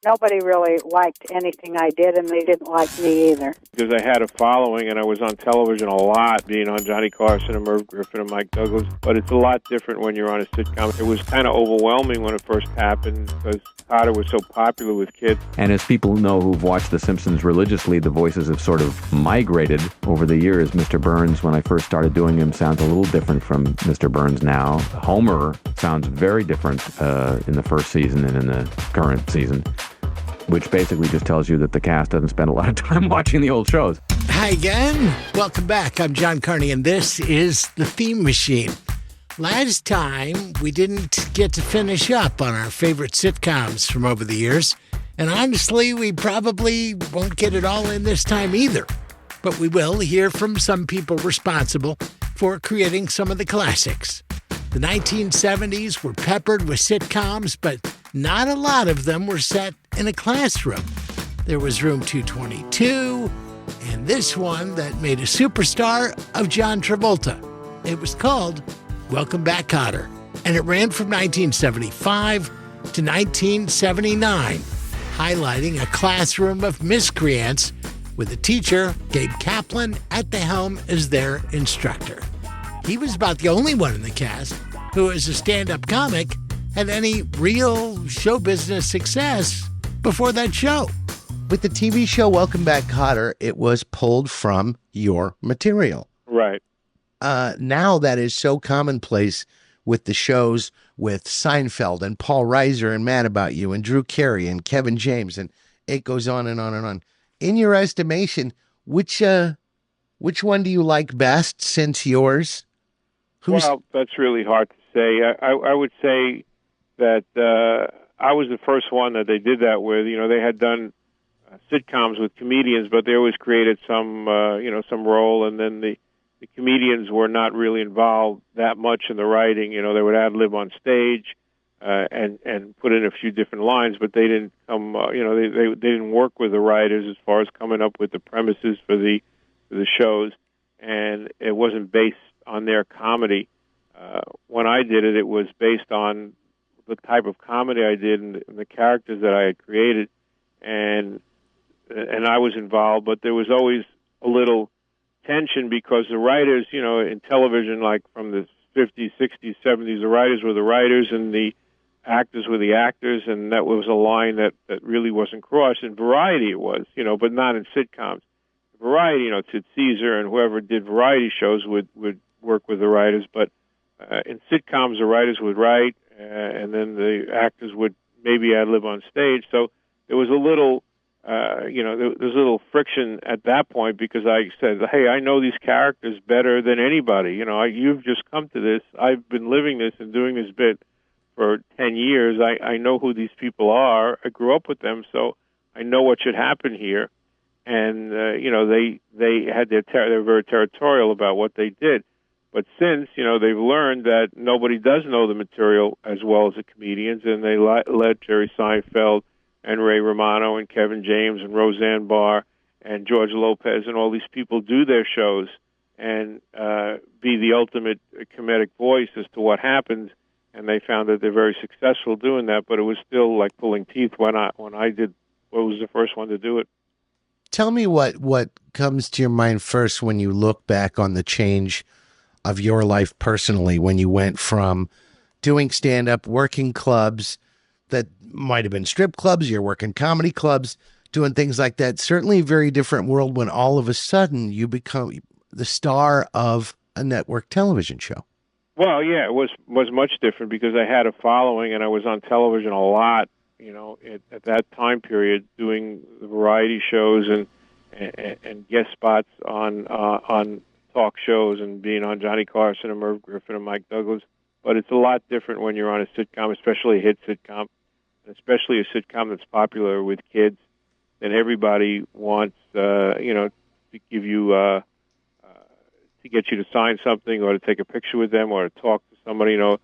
nobody really liked anything I did, and they didn't like me either. Because I had a following, and I was on television a lot, being on Johnny Carson and Merv Griffin and Mike Douglas. But it's a lot different when you're on a sitcom. It was kind of overwhelming when it first happened because Carter was so popular with kids. And as people know who've watched The Simpsons religiously, the voices have sort of migrated over the years. Mr. Burns, when I first started doing him, sounds a little different from Mr. Burns now. Homer sounds very different in the first season and in the current season, which basically just tells you that the cast doesn't spend a lot of time watching the old shows. Hi again. Welcome back. I'm John Carney, and this is the Theme Machine. Last time, we didn't get to finish up on our favorite sitcoms from over the years, and honestly, we probably won't get it all in this time either. But we will hear from some people responsible for creating some of the classics. The 1970s were peppered with sitcoms, but not a lot of them were set in a classroom. There was Room 222, and this one that made a superstar of John Travolta. It was called Welcome Back, Kotter, and it ran from 1975 to 1979, highlighting a classroom of miscreants with a teacher, Gabe Kaplan, at the helm as their instructor. He was about the only one in the cast who, as a stand-up comic, had any real show business success before that show. With the TV show Welcome Back, Kotter, it was pulled from your material. Right. Now that is so commonplace with the shows with Seinfeld and Paul Reiser and Mad About You and Drew Carey and Kevin James, and it goes on and on and on. In your estimation, which one do you like best since yours? Well, that's really hard to say. I would say that I was the first one that they did that with. You know, they had done sitcoms with comedians, but they always created some role, and then the comedians were not really involved that much in the writing. You know, they would ad-lib on stage and put in a few different lines, but they didn't come. They didn't work with the writers as far as coming up with the premises for the shows, and it wasn't based on their comedy. When I did it, it was based on the type of comedy I did and the characters that I had created, and I was involved, but there was always a little tension because the writers, you know, in television, like from the 50s, 60s, 70s, the writers were the writers and the actors were the actors, and that was a line that really wasn't crossed. In variety it was, you know, but not in sitcoms. Variety, you know, Sid Caesar and whoever did variety shows would work with the writers, but in sitcoms the writers would write, and then the actors would maybe ad-lib on stage. So there was a little, there was a little friction at that point because I said, hey, I know these characters better than anybody. You know, you've just come to this. I've been living this and doing this bit for 10 years. I know who these people are. I grew up with them, so I know what should happen here. And, they had they were very territorial about what they did. But since, you know, they've learned that nobody does know the material as well as the comedians, and they let Jerry Seinfeld and Ray Romano and Kevin James and Roseanne Barr and George Lopez and all these people do their shows and be the ultimate comedic voice as to what happens. And they found that they're very successful doing that, but it was still like pulling teeth when I was the first one to do it. Tell me what comes to your mind first when you look back on the change of your life personally, when you went from doing stand-up, working clubs that might have been strip clubs, you're working comedy clubs, doing things like that. Certainly a very different world when all of a sudden you become the star of a network television show. Well, yeah, it was much different because I had a following and I was on television a lot, you know, at that time period, doing variety shows and guest spots on talk shows and being on Johnny Carson and Merv Griffin and Mike Douglas. But it's a lot different when you're on a sitcom, especially a hit sitcom, especially a sitcom that's popular with kids. And everybody wants, to give you, to get you to sign something or to take a picture with them or to talk to somebody, you know.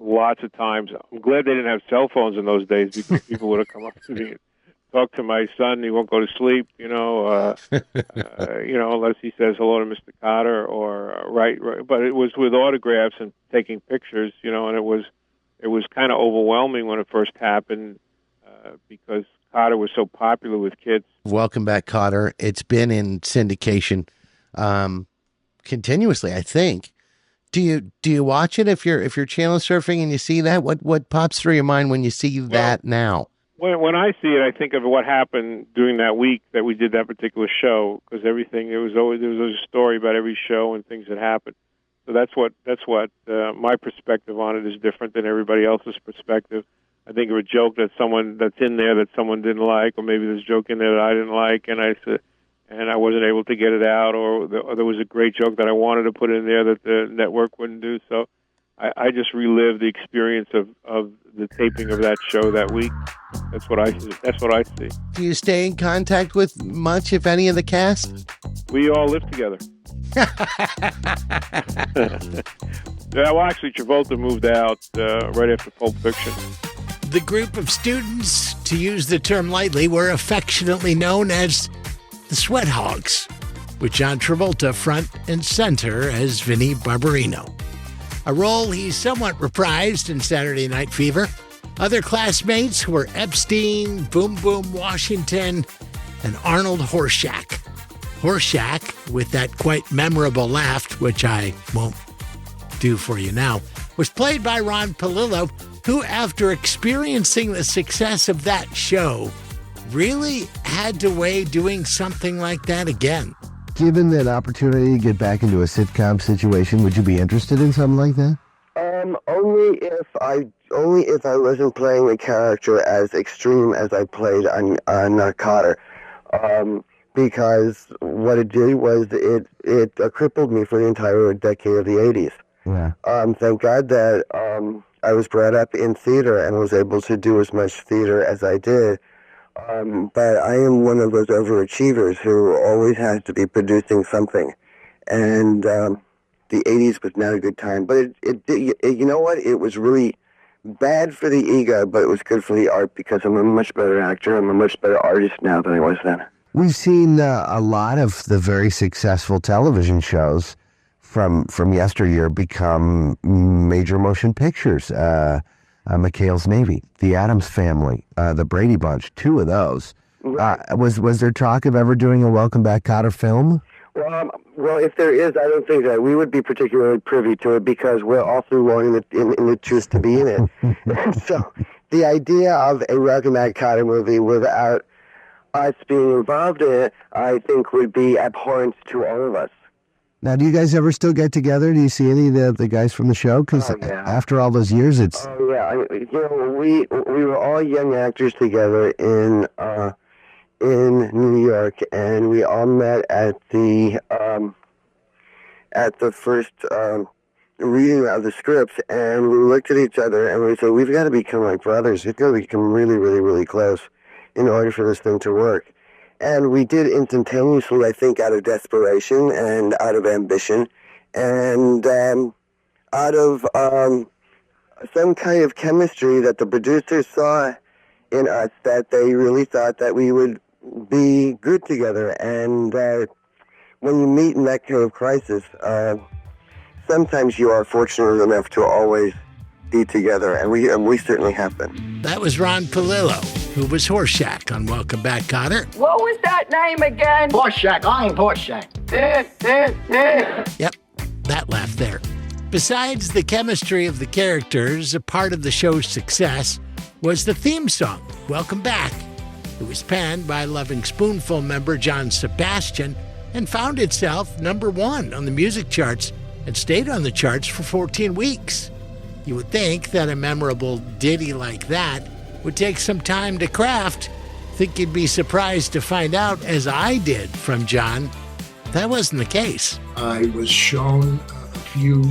Lots of times, I'm glad they didn't have cell phones in those days because people would have come up to me and talk to my son. He won't go to sleep, unless he says hello to Mr. Kotter or right. But it was with autographs and taking pictures, and it was kind of overwhelming when it first happened. because Kotter was so popular with kids. Welcome Back, Kotter. It's been in syndication continuously, I think. Do you watch it if you're channel surfing and you see that? What pops through your mind when you see that now? When I see it, I think of what happened during that week that we did that particular show, because there was always a story about every show and things that happened. So that's what my perspective on it is different than everybody else's perspective. I think of a joke that's in there that someone didn't like, or maybe there's a joke in there that I didn't like, and I wasn't able to get it out, or there was a great joke that I wanted to put in there that the network wouldn't do. So I just relive the experience of the taping of that show that week. That's what I see. Do you stay in contact with much, if any, of the cast? We all live together. Yeah, well, actually, Travolta moved out right after Pulp Fiction. The group of students, to use the term lightly, were affectionately known as the Sweat Hogs, with John Travolta front and center as Vinnie Barbarino, a role he somewhat reprised in Saturday Night Fever. Other classmates were Epstein, Boom Boom Washington, and Arnold Horshack. Horshack, with that quite memorable laugh, which I won't do for you now, was played by Ron Palillo, who, after experiencing the success of that show, really had to weigh doing something like that again. Given that opportunity to get back into a sitcom situation, would you be interested in something like that? Only if I wasn't playing the character as extreme as I played on Kotter. Because what it did was it crippled me for the entire decade of the 80s. Yeah. Thank God that I was brought up in theater and was able to do as much theater as I did. But I am one of those overachievers who always has to be producing something. And the 80s was not a good time. But it you know what? It was really bad for the ego, but it was good for the art because I'm a much better actor. I'm a much better artist now than I was then. We've seen a lot of the very successful television shows from yesteryear become major motion pictures. McHale's Navy, The Addams Family, The Brady Bunch, two of those. Was there talk of ever doing a Welcome Back, Kotter film? Well, if there is, I don't think that we would be particularly privy to it because we're also long in the tooth to be in it. So the idea of a Welcome Back, Kotter movie without us being involved in it, I think would be abhorrent to all of us. Now, do you guys ever still get together? Do you see any of the guys from the show? Because after all those years, it's... Oh, yeah. We were all young actors together in New York, and we all met at the first reading of the scripts, and we looked at each other, and we said, we've got to become like brothers. We've got to become really, really, really close in order for this thing to work. And we did instantaneously, I think, out of desperation and out of ambition and out of some kind of chemistry that the producers saw in us, that they really thought that we would be good together. And when you meet in that kind of crisis, sometimes you are fortunate enough to always be together, and we certainly have been. That was Ron Palillo, who was Horshack on Welcome Back, Kotter. What was that name again? Horshack, I'm Horshack. Yep, that laugh there. Besides the chemistry of the characters, a part of the show's success was the theme song, Welcome Back. It was penned by Loving Spoonful member John Sebastian and found itself #1 on the music charts and stayed on the charts for 14 weeks. You would think that a memorable ditty like that would take some time to craft. Think you'd be surprised to find out, as I did from John, that wasn't the case. I was shown a few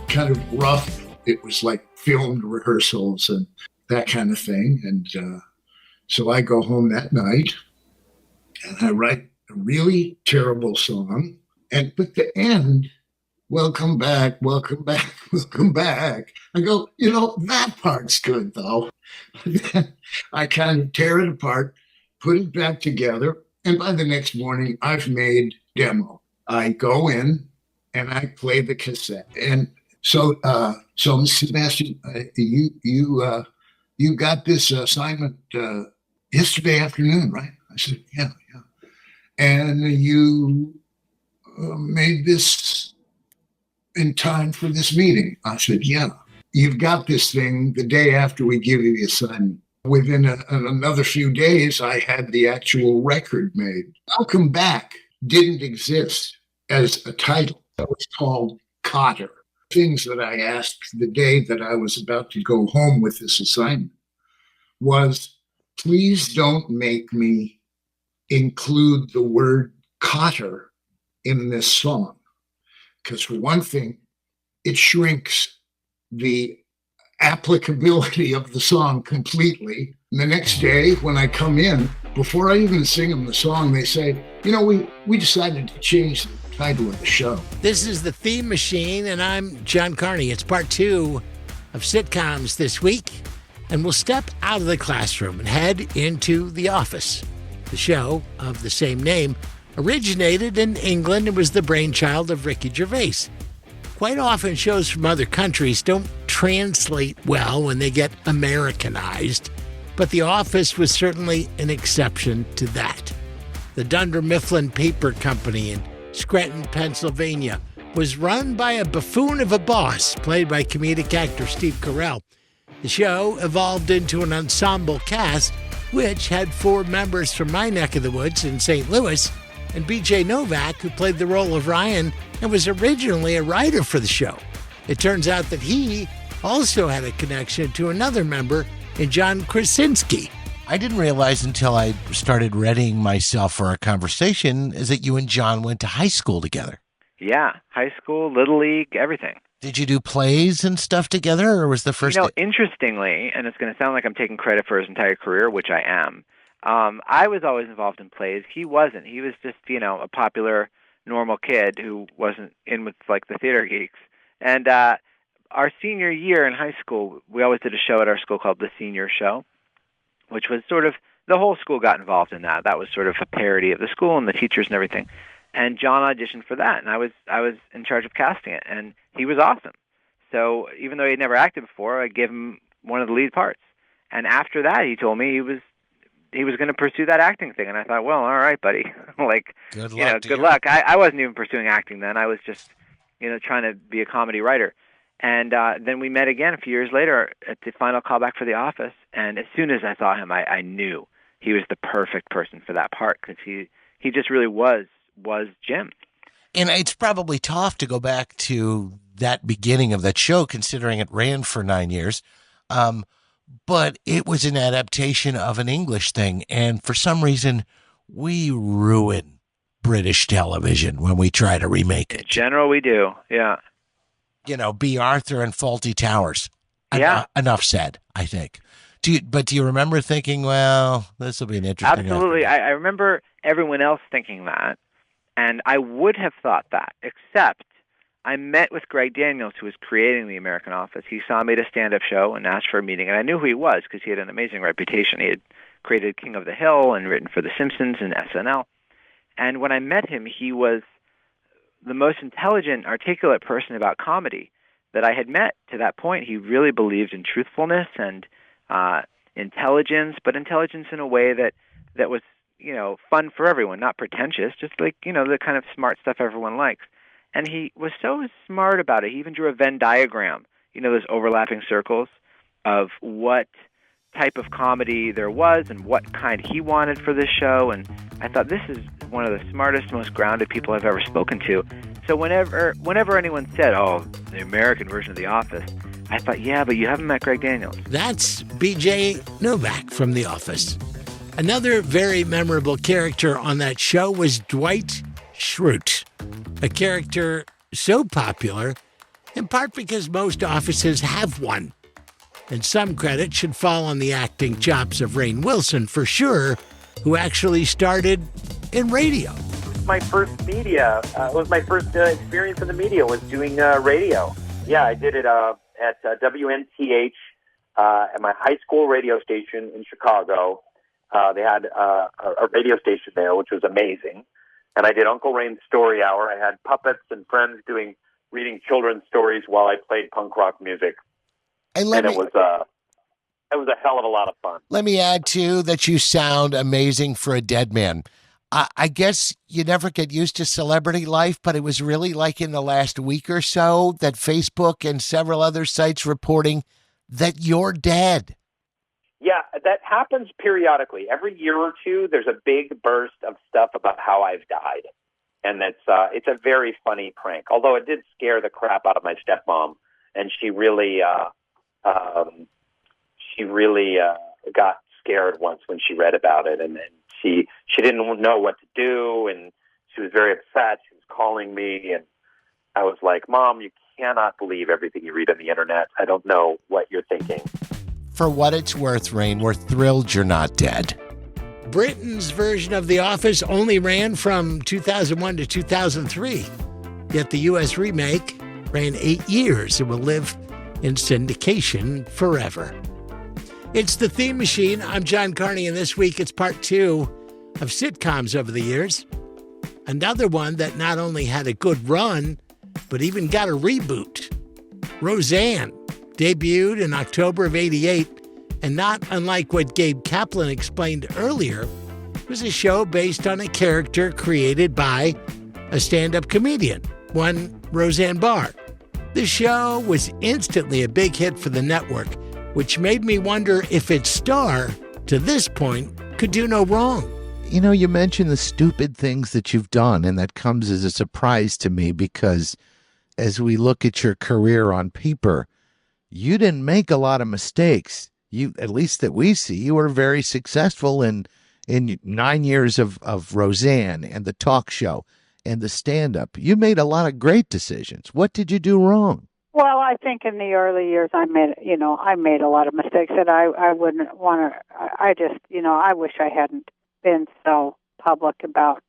kind of rough, it was like filmed rehearsals and that kind of thing. And so I go home that night and I write a really terrible song. And at the end, welcome back, welcome back, welcome back. I go, that part's good, though. Then I kind of tear it apart, put it back together, and by the next morning, I've made demo. I go in, and I play the cassette. And so Sebastian, you you got this assignment yesterday afternoon, right? I said, yeah. And you made this in time for this meeting. I said, yeah. You've got this thing the day after we give you the assignment. Within another few days, I had the actual record made. Welcome Back didn't exist as a title. It was called Cotter. Things that I asked the day that I was about to go home with this assignment was, please don't make me include the word cotter in this song. Because for one thing, it shrinks the applicability of the song completely. And the next day when I come in, before I even sing them the song, they say, we decided to change the title of the show. This is the Theme Machine, and I'm John Carney. It's part 2 of Sitcoms this week, and we'll step out of the classroom and head into the office. The show of the same name originated in England and was the brainchild of Ricky Gervais. Quite often, shows from other countries don't translate well when they get Americanized, but The Office was certainly an exception to that. The Dunder Mifflin Paper Company in Scranton, Pennsylvania, was run by a buffoon of a boss, played by comedic actor Steve Carell. The show evolved into an ensemble cast, which had 4 members from my neck of the woods in St. Louis, and B.J. Novak, who played the role of Ryan and was originally a writer for the show. It turns out that he also had a connection to another member in John Krasinski. I didn't realize until I started readying myself for our conversation is that you and John went to high school together. Yeah, high school, Little League, everything. Did you do plays and stuff together, or was the first... Interestingly, and it's going to sound like I'm taking credit for his entire career, which I am, I was always involved in plays. He wasn't. He was just, a popular, normal kid who wasn't in with, the theater geeks. And our senior year in high school, we always did a show at our school called The Senior Show, which was sort of, the whole school got involved in that. That was sort of a parody of the school and the teachers and everything. And John auditioned for that, and I was in charge of casting it, and he was awesome. So even though he had never acted before, I gave him one of the lead parts. And after that, he told me he was going to pursue that acting thing, and I thought, well, all right, buddy. Good luck. Good luck. I wasn't even pursuing acting then. I was just, trying to be a comedy writer. And then we met again a few years later at the final callback for The Office, and as soon as I saw him, I knew he was the perfect person for that part, because he just really was Jim. And it's probably tough to go back to that beginning of that show, considering it ran for 9 years. But it was an adaptation of an English thing. And for some reason, we ruin British television when we try to remake it. In general, we do. Yeah. B. Arthur and Fawlty Towers. Yeah. Enough said, I think. Do you remember thinking, well, this will be an interesting... Absolutely. I remember everyone else thinking that. And I would have thought that, except I met with Greg Daniels, who was creating The American Office. He saw me at a stand-up show and asked for a meeting, and I knew who he was because he had an amazing reputation. He had created King of the Hill and written for The Simpsons and SNL. And when I met him, he was the most intelligent, articulate person about comedy that I had met to that point. He really believed in truthfulness and intelligence, but intelligence in a way that was, fun for everyone, not pretentious, just the kind of smart stuff everyone likes. And he was so smart about it. He even drew a Venn diagram, those overlapping circles of what type of comedy there was and what kind he wanted for this show. And I thought, this is one of the smartest, most grounded people I've ever spoken to. So whenever anyone said, oh, the American version of The Office, I thought, yeah, but you haven't met Greg Daniels. That's B.J. Novak from The Office. Another very memorable character on that show was Dwight Schrute, a character so popular, in part because most offices have one. And some credit should fall on the acting chops of Rainn Wilson, for sure, who actually started in radio. My first media, my first experience in the media was doing radio. Yeah, I did it at WNTH at my high school radio station in Chicago. They had a radio station there, which was amazing. And I did Uncle Rain's Story Hour. I had puppets and friends reading children's stories while I played punk rock music. And it was It was a hell of a lot of fun. Let me add, too, that you sound amazing for a dead man. I guess you never get used to celebrity life, but it was really like in the last week or so that Facebook and several other sites reporting that you're dead. Yeah, that happens periodically. Every year or two, there's a big burst of stuff about how I've died. And it's a very funny prank, although it did scare the crap out of my stepmom. And she really got scared once when she read about it. And then she didn't know what to do, and she was very upset. She was calling me, and I was like, Mom, you cannot believe everything you read on the internet. I don't know what you're thinking. For what it's worth, Rainn, we're thrilled you're not dead. Britain's version of The Office only ran from 2001 to 2003, yet the U.S. remake ran 8 years and will live in syndication forever. It's the Theme Machine. I'm John Carney, and this week it's part 2 of sitcoms over the years. Another one that not only had a good run, but even got a reboot. Roseanne debuted in October of '88, and not unlike what Gabe Kaplan explained earlier, it was a show based on a character created by a stand-up comedian, one Roseanne Barr. The show was instantly a big hit for the network, which made me wonder if its star, to this point, could do no wrong. You know, you mentioned the stupid things that you've done, and that comes as a surprise to me because as we look at your career on paper, you didn't make a lot of mistakes. You, at least that we see, you were very successful in 9 years of Roseanne and the talk show and the stand-up. You made a lot of great decisions. What did you do wrong? Well, I think in the early years I made a lot of mistakes that I wouldn't want to. I just, I wish I hadn't been so public about,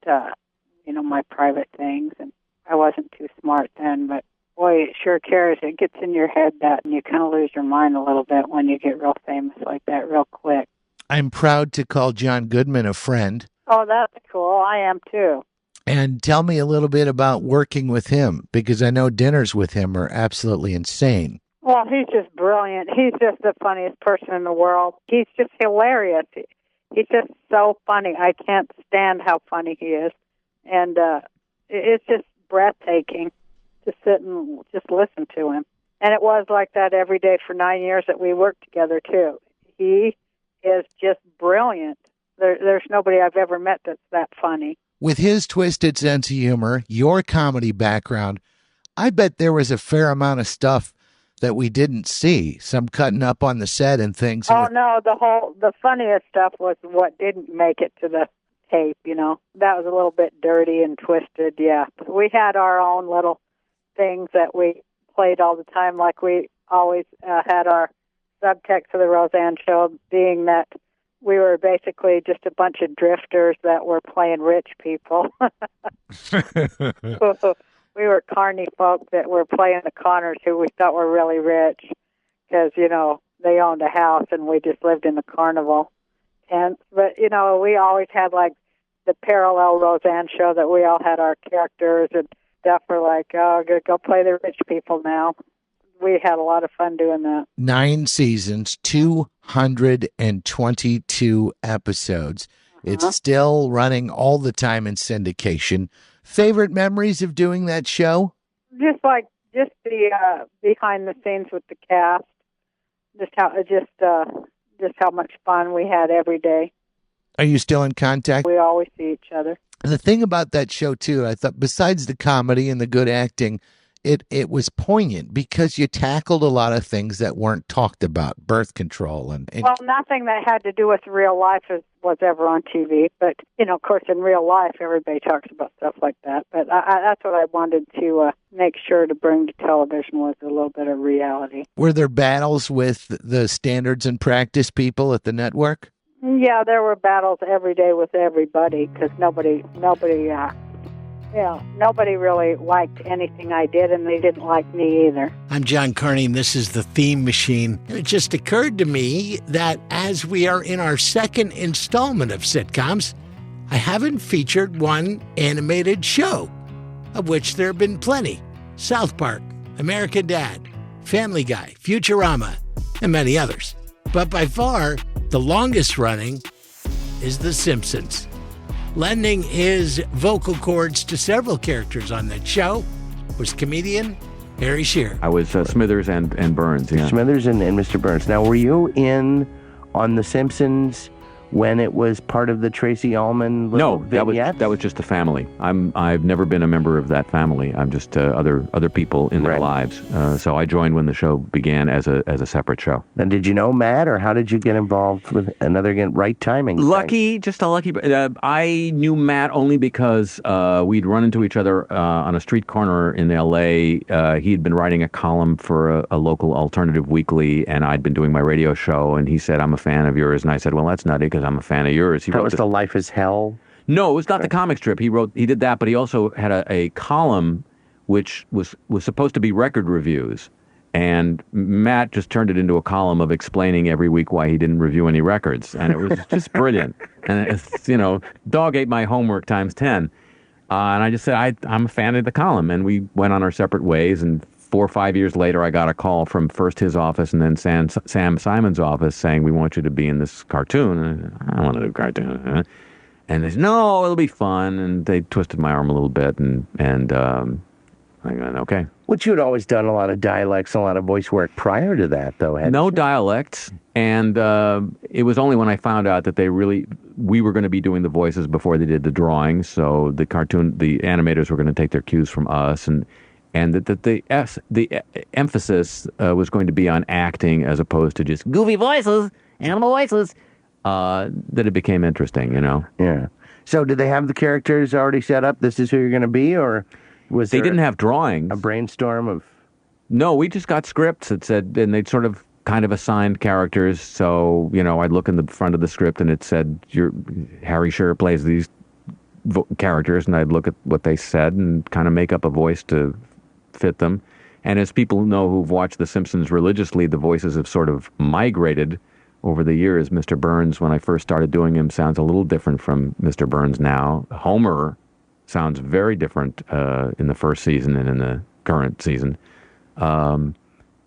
my private things, and I wasn't too smart then. But boy, it sure cares. It gets in your head that, and you kind of lose your mind a little bit when you get real famous like that, real quick. I'm proud to call John Goodman a friend. Oh, that's cool. I am too. And tell me a little bit about working with him, because I know dinners with him are absolutely insane. Well, he's just brilliant. He's just the funniest person in the world. He's just hilarious. He's just so funny. I can't stand how funny he is. And it's just breathtaking to sit and just listen to him. And it was like that every day for 9 years that we worked together, too. He is just brilliant. There's nobody I've ever met that's that funny. With his twisted sense of humor, your comedy background, I bet there was a fair amount of stuff that we didn't see, some cutting up on the set and things. Oh, no, the funniest stuff was what didn't make it to the tape, That was a little bit dirty and twisted, yeah. We had our own little things that we played all the time, like we always had our subtext of the Roseanne show being that we were basically just a bunch of drifters that were playing rich people. We were Carney folk that were playing the Connors, who we thought were really rich because, they owned a house and we just lived in the carnival tents. But, we always had like the parallel Roseanne show that we all had our characters and stuff. We're like, oh, go play the rich people now. We had a lot of fun doing that. 9 seasons, 222 episodes. It's still running all the time in syndication. Favorite memories of doing that show? Just the behind the scenes with the cast. Just how much fun we had every day. Are you still in contact? We always see each other. The thing about that show too, I thought, besides the comedy and the good acting, it was poignant because you tackled a lot of things that weren't talked about, birth control and well, nothing that had to do with real life was ever on TV. But of course, in real life, everybody talks about stuff like that. But that's what I wanted to make sure to bring to television was a little bit of reality. Were there battles with the standards and practice people at the network? Yeah, there were battles every day with everybody because nobody really liked anything I did, and they didn't like me either. I'm John Carney, and this is the Theme Machine. It just occurred to me that as we are in our second installment of sitcoms, I haven't featured one animated show, of which there have been plenty. South Park, American Dad, Family Guy, Futurama, and many others. But by far, the longest running is The Simpsons, lending his vocal cords to several characters on that show was comedian Harry Shearer. I was Smithers and Burns. Yeah. Smithers and Mr. Burns. Now, were you in on The Simpsons when it was part of the Tracy Ullman vignette? that was just the family. I've never been a member of that family. I'm just other people in their lives. So I joined when the show began as a separate show. And did you know Matt, or how did you get involved with right timing? Just a lucky. I knew Matt only because we'd run into each other on a street corner in L.A. He had been writing a column for a local alternative weekly, and I'd been doing my radio show, and he said, "I'm a fan of yours," and I said, "Well, that's nutty because I'm a fan of yours." That was the Life is Hell? No, it was not the comic strip. He did that, but he also had a column which was supposed to be record reviews. And Matt just turned it into a column of explaining every week why he didn't review any records. And it was just brilliant. And it's, dog ate my homework times 10. And I just said, I'm a fan of the column. And we went on our separate ways. And 4 or 5 years later, I got a call from first his office and then Sam Simon's office saying, "We want you to be in this cartoon." And I don't want to do a cartoon. And they said, "No, it'll be fun." And they twisted my arm a little bit. And I went, "Okay." Which you had always done a lot of dialects, a lot of voice work prior to that, though. No dialects. And it was only when I found out that we were going to be doing the voices before they did the drawings. So the animators were going to take their cues from us. And that the emphasis was going to be on acting as opposed to just goofy voices, animal voices, that it became interesting, Yeah. So did they have the characters already set up? This is who you're going to be, or was they didn't have drawings? A brainstorm of? No, we just got scripts that said, and they'd sort of kind of assigned characters. So, I'd look in the front of the script and it said, Harry Shearer plays these characters, and I'd look at what they said and kind of make up a voice to fit them. And as people know who've watched The Simpsons religiously, the voices have sort of migrated over the years. Mr. Burns, when I first started doing him, sounds a little different from Mr. Burns now. Homer sounds very different in the first season and in the current season,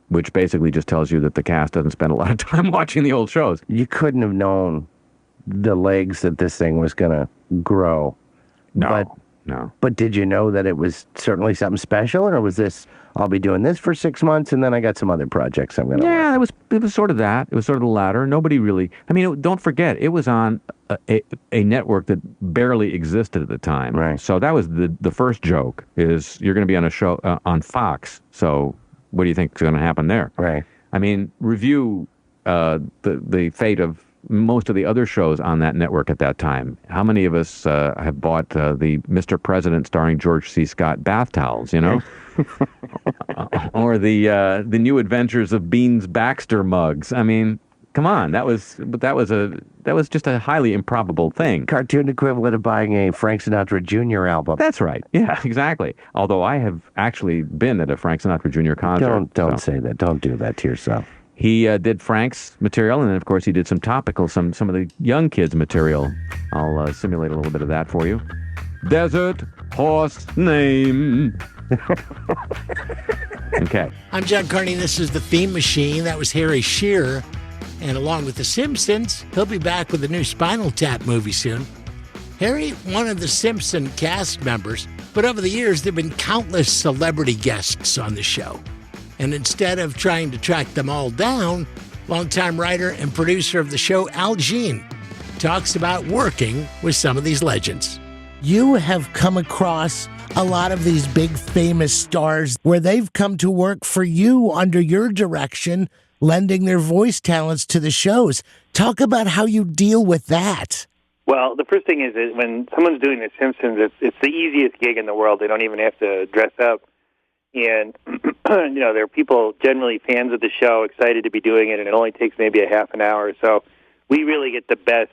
which basically just tells you that the cast doesn't spend a lot of time watching the old shows. You couldn't have known the legs that this thing was going to grow. No. But did you know that it was certainly something special, or was this, I'll be doing this for 6 months and then I got some other projects I'm going to work? It was sort of that. It was sort of the latter. Nobody really, don't forget, it was on a network that barely existed at the time. Right. So that was the first joke, is you're going to be on a show on Fox. So what do you think is going to happen there? Right. Review the fate of most of the other shows on that network at that time. How many of us have bought the Mr. President starring George C. Scott bath towels, or the New Adventures of Beans Baxter mugs? Come on, that was just a highly improbable thing. Cartoon equivalent of buying a Frank Sinatra Jr. album. That's right. Yeah, exactly. Although I have actually been at a Frank Sinatra Jr. concert. Don't say that. Don't do that to yourself. He did Frank's material, and then, of course, he did some topical, some of the young kids' material. I'll simulate a little bit of that for you. Desert Horse Name. Okay. I'm John Carney. This is the Theme Machine. That was Harry Shearer. And along with The Simpsons, he'll be back with a new Spinal Tap movie soon. Harry, one of the Simpson cast members, but over the years, there have been countless celebrity guests on the show. And instead of trying to track them all down, longtime writer and producer of the show, Al Jean, talks about working with some of these legends. You have come across a lot of these big famous stars where they've come to work for you under your direction, lending their voice talents to the shows. Talk about how you deal with that. Well, the first thing is that when someone's doing The Simpsons, it's the easiest gig in the world. They don't even have to dress up. And, there are people, generally fans of the show, excited to be doing it, and it only takes maybe a half an hour. So we really get the best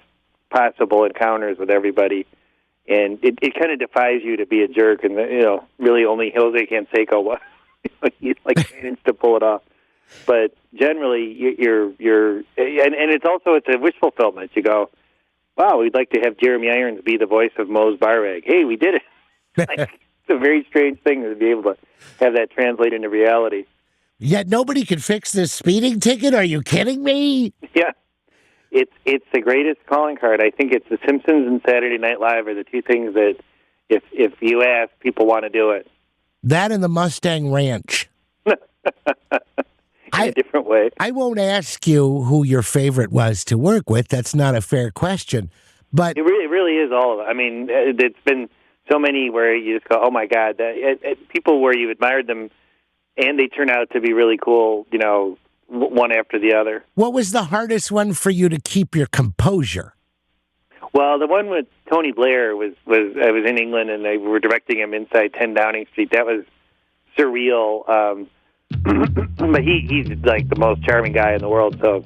possible encounters with everybody. And it kind of defies you to be a jerk, and, really only Jose Canseco he's managed to pull it off. But generally, you're it's a wish fulfillment. You go, wow, we'd like to have Jeremy Irons be the voice of Mose Barrag. Hey, we did it. It's a very strange thing to be able to have that translate into reality. Yet nobody could fix this speeding ticket? Are you kidding me? Yeah. It's the greatest calling card. I think it's The Simpsons and Saturday Night Live are the two things that, if you ask, people want to do it. That and the Mustang Ranch. In a different way. I won't ask you who your favorite was to work with. That's not a fair question. But it really is all of it. I mean, it's been so many where you just go, oh, my God. People where you admired them, and they turn out to be really cool, one after the other. What was the hardest one for you to keep your composure? Well, the one with Tony Blair was I was in England, and they were directing him inside 10 Downing Street. That was surreal. But he's like the most charming guy in the world, so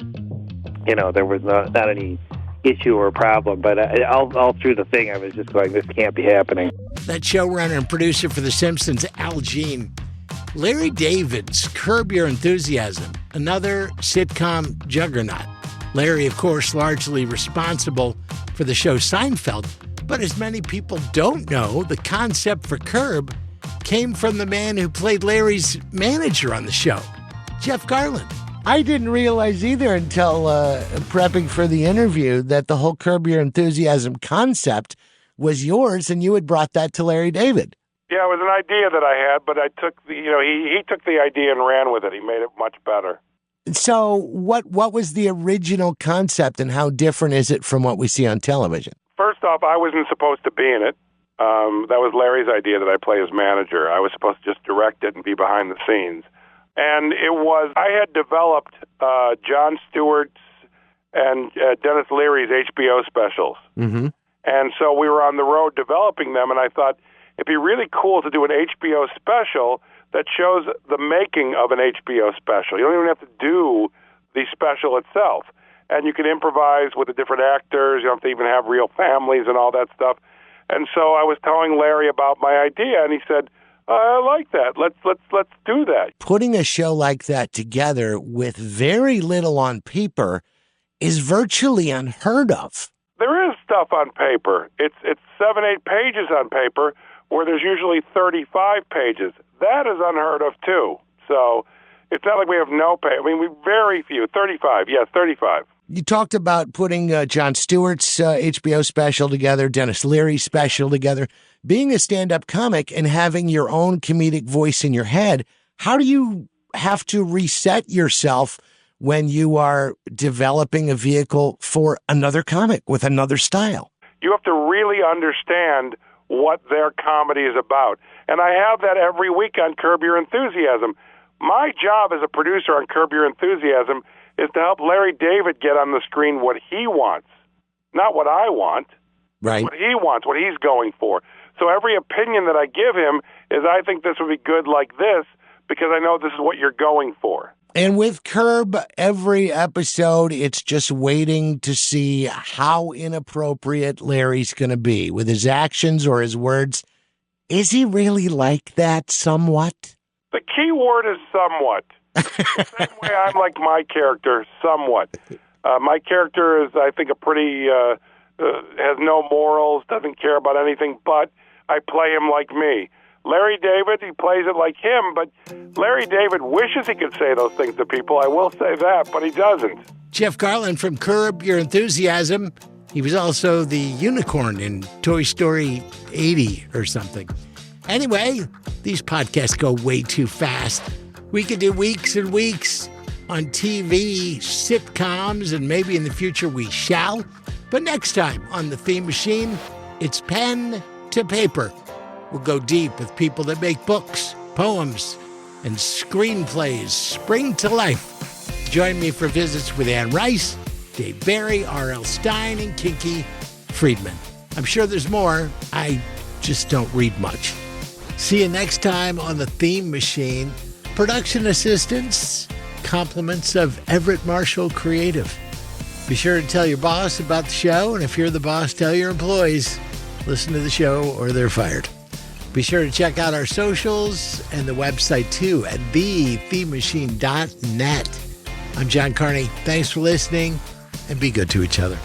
there was not any issue or problem. But all through the thing, I was just going, this can't be happening. That showrunner and producer for The Simpsons, Al Jean. Larry David's Curb Your Enthusiasm, another sitcom juggernaut. Larry, of course, largely responsible for the show Seinfeld, but as many people don't know, the concept for Curb came from the man who played Larry's manager on the show, Jeff Garlin. I didn't realize either until prepping for the interview that the whole Curb Your Enthusiasm concept was yours, and you had brought that to Larry David. Yeah, it was an idea that I had, but I took he took the idea and ran with it. He made it much better. So what was the original concept, and how different is it from what we see on television? First off, I wasn't supposed to be in it. That was Larry's idea that I play his manager. I was supposed to just direct it and be behind the scenes. And I had developed Jon Stewart's and Dennis Leary's HBO specials. Mm-hmm. And so we were on the road developing them, and I thought it'd be really cool to do an HBO special that shows the making of an HBO special. You don't even have to do the special itself. And you can improvise with the different actors. You don't have to even have real families and all that stuff. And so I was telling Larry about my idea, and he said, I like that. Let's do that. Putting a show like that together with very little on paper is virtually unheard of. There is stuff on paper. It's 7-8 pages on paper, where there's usually 35 pages. That is unheard of, too. So it's not like we have no pay. I mean, we very few. 35. Yes, 35. You talked about putting Jon Stewart's HBO special together, Dennis Leary's special together. Being a stand-up comic and having your own comedic voice in your head, how do you have to reset yourself when you are developing a vehicle for another comic with another style? You have to really understand what their comedy is about. And I have that every week on Curb Your Enthusiasm. My job as a producer on Curb Your Enthusiasm is to help Larry David get on the screen what he wants, not what I want. Right. What he wants, what he's going for. So every opinion that I give him is, I think this would be good like this because I know this is what you're going for. And with Curb, every episode, it's just waiting to see how inappropriate Larry's going to be with his actions or his words. Is he really like that somewhat? The key word is somewhat. The same way I'm like my character, somewhat. My character is, I think, has no morals, doesn't care about anything, but I play him like me. Larry David, he plays it like him, but Larry David wishes he could say those things to people. I will say that, but he doesn't. Jeff Garlin from Curb Your Enthusiasm. He was also the unicorn in Toy Story 80 or something. Anyway, these podcasts go way too fast. We could do weeks and weeks on TV, sitcoms, and maybe in the future we shall. But next time on The Theme Machine, it's pen to paper. We'll go deep with people that make books, poems, and screenplays spring to life. Join me for visits with Anne Rice, Dave Barry, R.L. Stine, and Kinky Friedman. I'm sure there's more. I just don't read much. See you next time on The Theme Machine. Production assistance, compliments of Everett Marshall Creative. Be sure to tell your boss about the show, and if you're the boss, tell your employees. Listen to the show or they're fired. Be sure to check out our socials and the website too at thethemachine.net. I'm John Carney. Thanks for listening, and be good to each other.